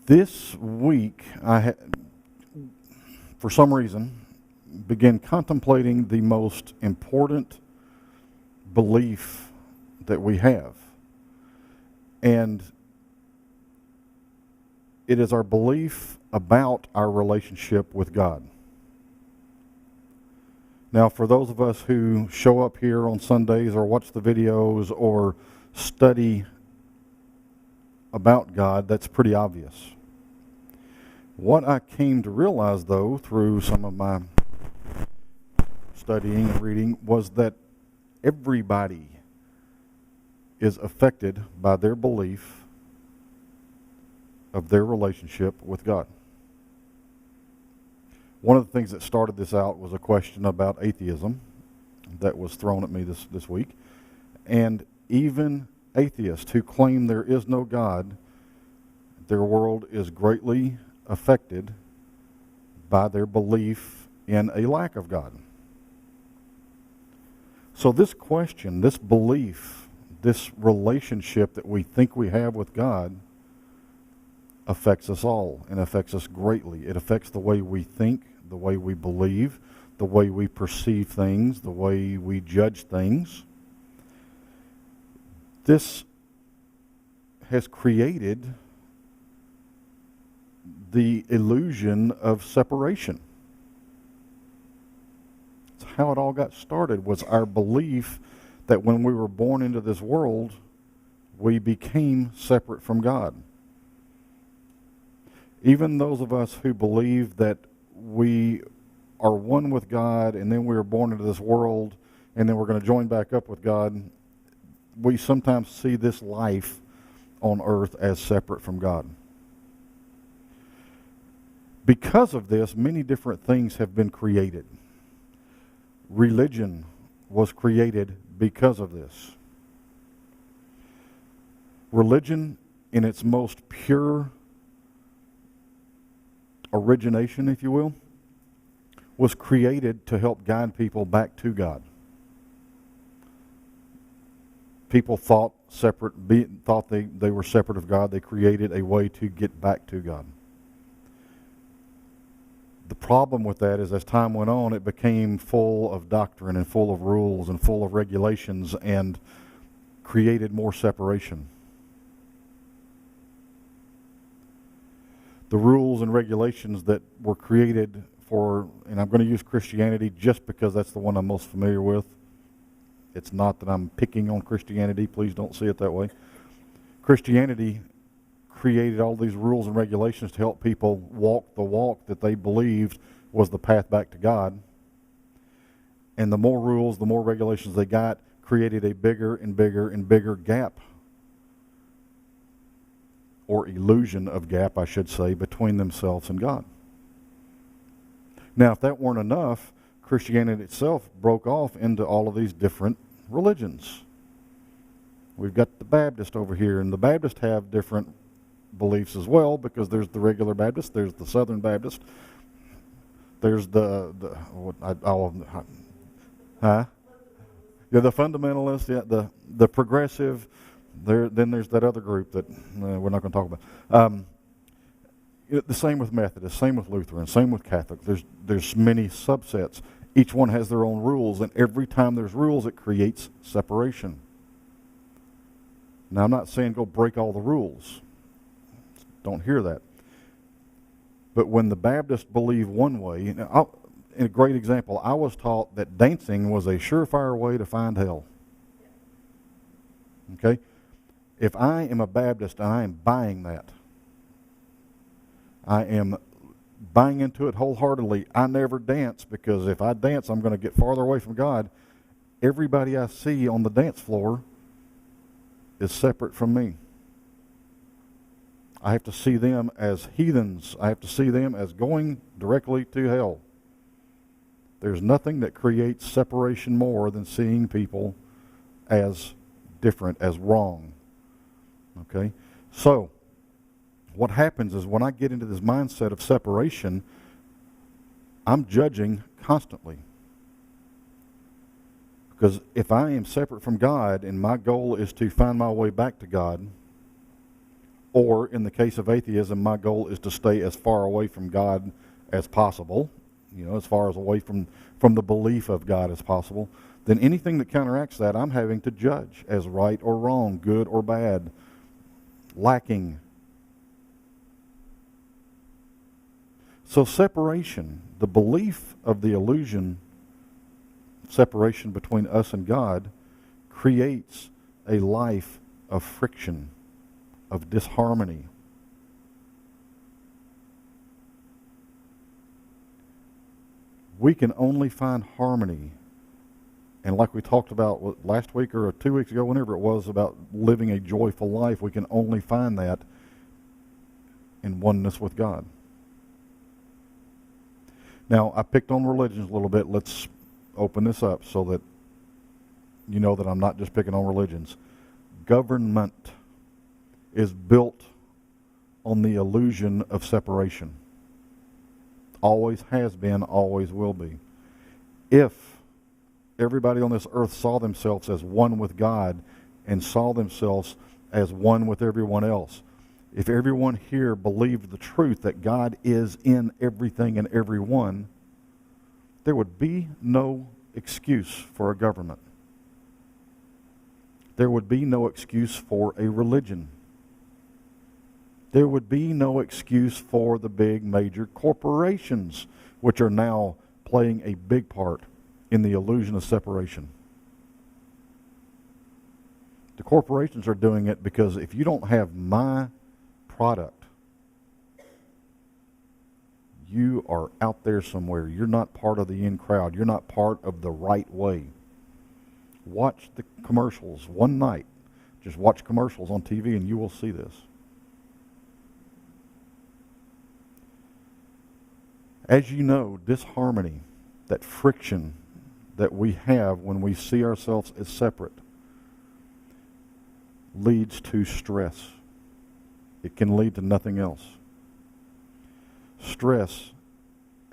This week, for some reason, began contemplating the most important belief that we have. And it is our belief about our relationship with God. Now, for those of us who show up here on Sundays or watch the videos or study about God, that's pretty obvious. What I came to realize, though, through some of my studying and reading, was that everybody is affected by their belief of their relationship with God. One of the things that started this out was a question about atheism that was thrown at me this week. And even atheists who claim there is no God, their world is greatly affected by their belief in a lack of God. So this question, this belief, this relationship that we think we have with God affects us all and affects us greatly. It affects the way we think, the way we believe, the way we perceive things, the way we judge things. This has created the illusion of separation. It's how it all got started, was our belief that when we were born into this world, we became separate from God. Even those of us who believe that we are one with God and then we were born into this world and then we're going to join back up with God, we sometimes see this life on earth as separate from God. Because of this, many different things have been created. Religion was created because of this. Religion, in its most pure origination, if you will, was created to help guide people back to God. People thought they were separate of God. They created a way to get back to God. The problem with that is, as time went on, it became full of doctrine and full of rules and full of regulations and created more separation. The rules and regulations that were created for, and I'm going to use Christianity just because that's the one I'm most familiar with. It's not that I'm picking on Christianity. Please don't see it that way. Christianity created all these rules and regulations to help people walk the walk that they believed was the path back to God. And the more rules, the more regulations they got, created a bigger and bigger and bigger gap, or illusion of gap, I should say, between themselves and God. Now, if that weren't enough, Christianity itself broke off into all of these different religions. We've got the Baptist over here, and the Baptists have different beliefs as well, because there's the regular Baptist, there's the Southern Baptist, there's the fundamentalist, the progressive. Then there's that other group that we're not going to talk about. The same with Methodist, same with Lutheran, same with Catholic. There's many subsets. Each one has their own rules, and every time there's rules, it creates separation. Now, I'm not saying go break all the rules. Don't hear that. But when the Baptists believe one way, a great example, I was taught that dancing was a surefire way to find hell. Okay? If I am a Baptist, I am buying that. I am buying into it wholeheartedly. I never dance, because if I dance, I'm going to get farther away from God. Everybody I see on the dance floor is separate from me. I have to see them as heathens. I have to see them as going directly to hell. There's nothing that creates separation more than seeing people as different, as wrong. Okay? So, what happens is when I get into this mindset of separation, I'm judging constantly. Because if I am separate from God and my goal is to find my way back to God, or in the case of atheism, my goal is to stay as far away from God as possible, as far as away from the belief of God as possible, then anything that counteracts that, I'm having to judge as right or wrong, good or bad, lacking. So separation, the belief of the illusion, separation between us and God, creates a life of friction, of disharmony. We can only find harmony, and like we talked about last week or 2 weeks ago, whenever it was, about living a joyful life, we can only find that in oneness with God. Now, I picked on religions a little bit. Let's open this up so that you know that I'm not just picking on religions. Government is built on the illusion of separation. Always has been, always will be. If everybody on this earth saw themselves as one with God and saw themselves as one with everyone else, if everyone here believed the truth that God is in everything and everyone, there would be no excuse for a government. There would be no excuse for a religion. There would be no excuse for the big major corporations, which are now playing a big part in the illusion of separation. The corporations are doing it because if you don't have my product, you are out there somewhere. You're not part of the in crowd. You're not part of the right way. Watch the commercials one night. Just watch commercials on TV and you will see this. As you know, disharmony, that friction that we have when we see ourselves as separate, leads to stress. It can lead to nothing else. Stress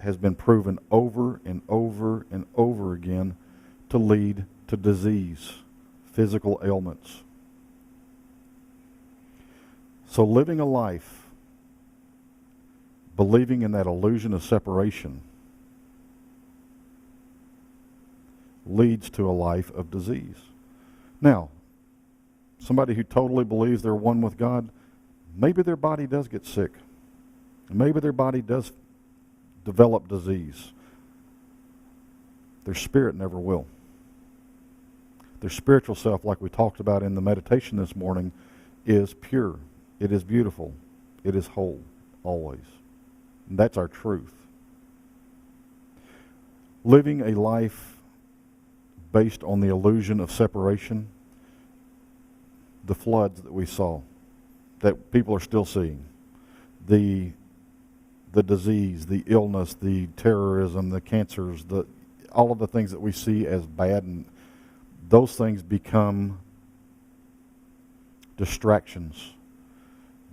has been proven over and over and over again to lead to disease, physical ailments. So living a life believing in that illusion of separation leads to a life of disease. Now, somebody who totally believes they're one with God, maybe their body does get sick. Maybe their body does develop disease. Their spirit never will. Their spiritual self, like we talked about in the meditation this morning, is pure. It is beautiful. It is whole, always. And that's our truth. Living a life based on the illusion of separation, the floods that we saw, that people are still seeing, the disease, the illness, the terrorism, the cancers, all of the things that we see as bad, and those things become distractions.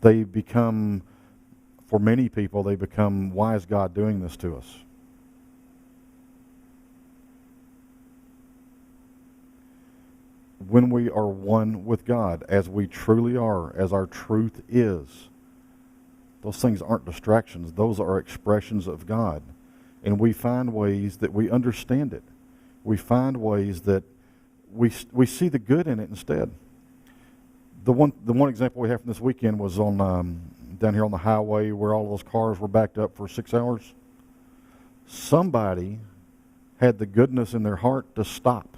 They become, for many people, they become, why is God doing this to us? When we are one with God, as we truly are, as our truth is, those things aren't distractions. Those are expressions of God. And we find ways that we understand it. We find ways that we see the good in it instead. The one example we have from this weekend was on down here on the highway where all those cars were backed up for 6 hours. Somebody had the goodness in their heart to stop.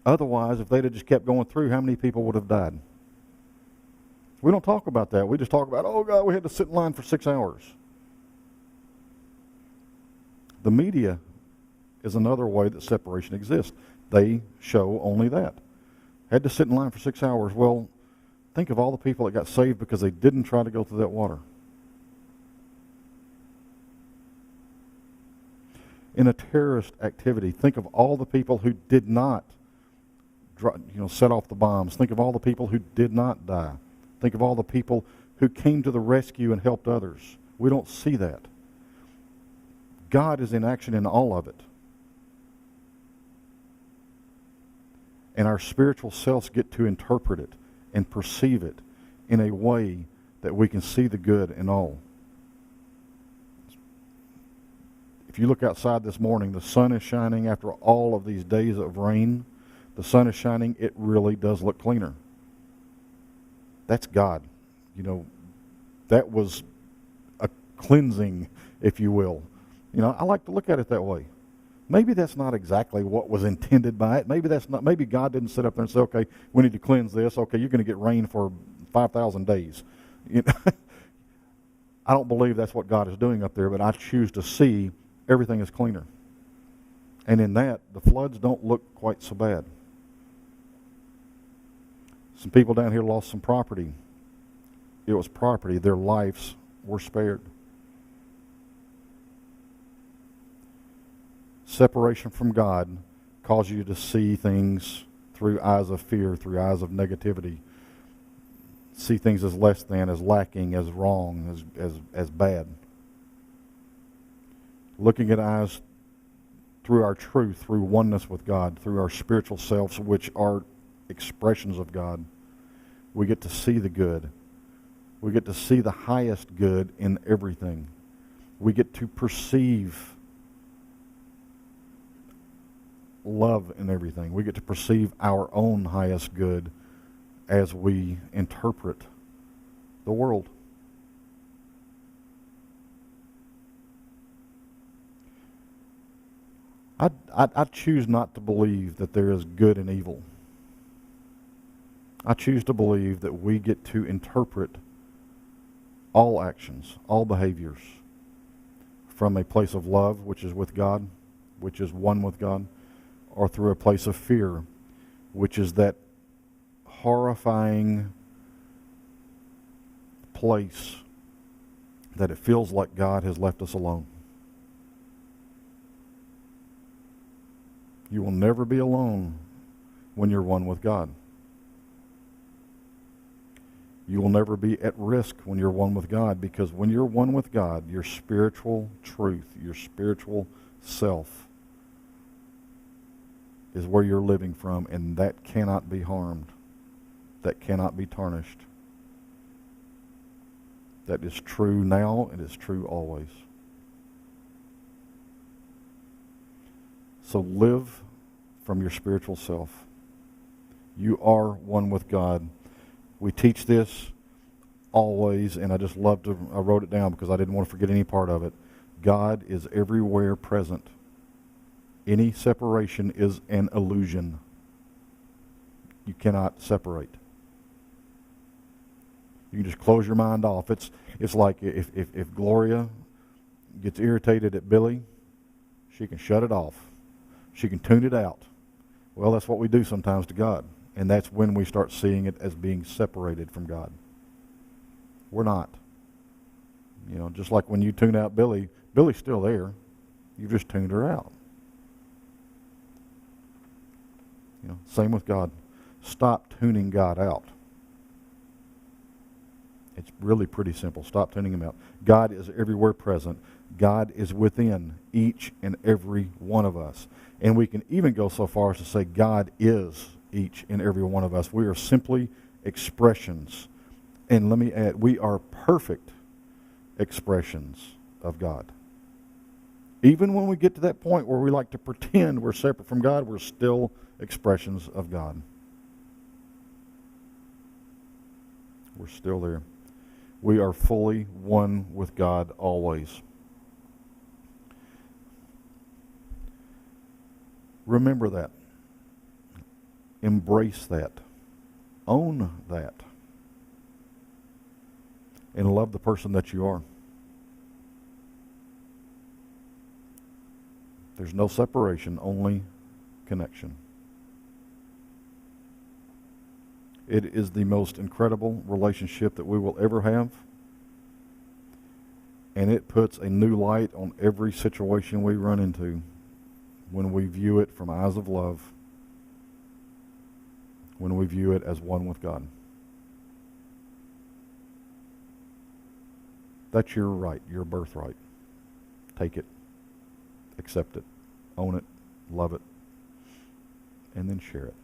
Otherwise, if they'd have just kept going through, how many people would have died? We don't talk about that. We just talk about, oh God, we had to sit in line for 6 hours. The media is another way that separation exists. They show only that. Had to sit in line for 6 hours. Well, think of all the people that got saved because they didn't try to go through that water. In a terrorist activity, think of all the people who did not set off the bombs. Think of all the people who did not die. Think of all the people who came to the rescue and helped others. We don't see that. God is in action in all of it. And our spiritual selves get to interpret it and perceive it in a way that we can see the good in all. If you look outside this morning, the sun is shining after all of these days of rain. The sun is shining. It really does look cleaner. That's God. That was a cleansing, if you will. I like to look at it that way. Maybe that's not exactly what was intended by it. Maybe God didn't sit up there and say, okay, we need to cleanse this. Okay, you're going to get rain for 5,000 days. I don't believe that's what God is doing up there, but I choose to see everything is cleaner. And in that, the floods don't look quite so bad. Some people down here lost some property. It was property. Their lives were spared. Separation from God causes you to see things through eyes of fear, through eyes of negativity. See things as less than, as lacking, as wrong, as bad. Looking at eyes through our truth, through oneness with God, through our spiritual selves, which are expressions of God, we get to see the good. We get to see the highest good in everything. We get to perceive love in everything. We get to perceive our own highest good as we interpret the world. I choose not to believe that there is good and evil. I choose to believe that we get to interpret all actions, all behaviors from a place of love, which is with God, which is one with God, or through a place of fear, which is that horrifying place that it feels like God has left us alone. You will never be alone when you're one with God. You will never be at risk when you're one with God, because when you're one with God, your spiritual truth, your spiritual self is where you're living from, and that cannot be harmed. That cannot be tarnished. That is true now, and it's true always. So live from your spiritual self. You are one with God. We teach this always, and I just love to, I wrote it down because I didn't want to forget any part of it. God is everywhere present. Any separation is an illusion. You cannot separate. You can just close your mind off. It's like if Gloria gets irritated at Billy, she can shut it off. She can tune it out. Well, that's what we do sometimes to God. And that's when we start seeing it as being separated from God. We're not. Just like when you tune out Billy, Billy's still there. You just tuned her out. Same with God. Stop tuning God out. It's really pretty simple. Stop tuning him out. God is everywhere present. God is within each and every one of us. And we can even go so far as to say God is each and every one of us. We are simply expressions. And let me add, we are perfect expressions of God. Even when we get to that point where we like to pretend we're separate from God, we're still expressions of God. We're still there. We are fully one with God always. Remember that. Embrace that. Own that. And love the person that you are. There's no separation, only connection. It is the most incredible relationship that we will ever have. And it puts a new light on every situation we run into when we view it from eyes of love, when we view it as one with God. That's your right, your birthright. Take it, accept it, own it, love it, and then share it.